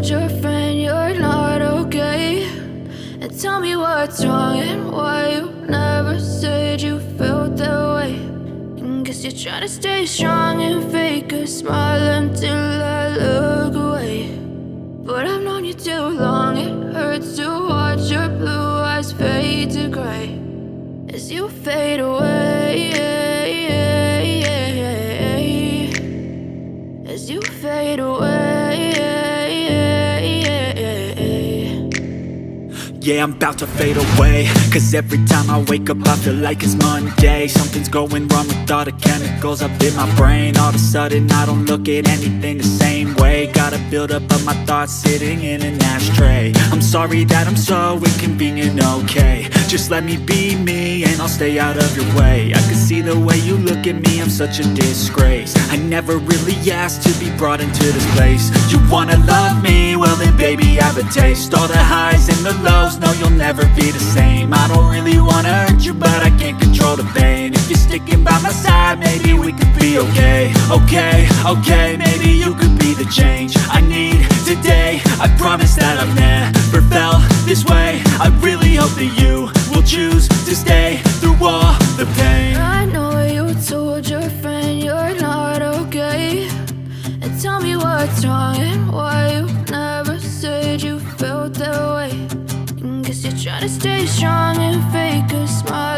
told your friend you're not okay? And tell me what's wrong and why you never said you felt that way. And guess you're trying to stay strong and fake a smile until I look away. But I've known you too long, it hurts to watch your blue eyes fade to gray as you fade away, as you fade away. Yeah, I'm about to fade away, cause every time I wake up I feel like it's Monday. Something's going wrong with all the chemicals up in my brain. All of a sudden I don't look at anything the same way. Got a buildup of my thoughts sitting in an ashtray. I'm sorry that I'm so inconvenient, okay? Just let me be me and I'll stay out of your way. I can see the way you look at me, I'm such a disgrace. I never really asked to be brought into this place. You wanna love me? Well then baby have a taste. All the highs and the lows, no you'll never be the same. I don't really wanna hurt you but I can't control the pain. If you're sticking by my side maybe we could be okay. Okay, maybe you could be the change I need today. I promise that I've never felt this way. I really hope that you will choose to stay through all the pain. I know you told your friend you're not okay. And tell me what's wrong and why you never said you felt that way. And guess you're trying to stay strong and fake a smile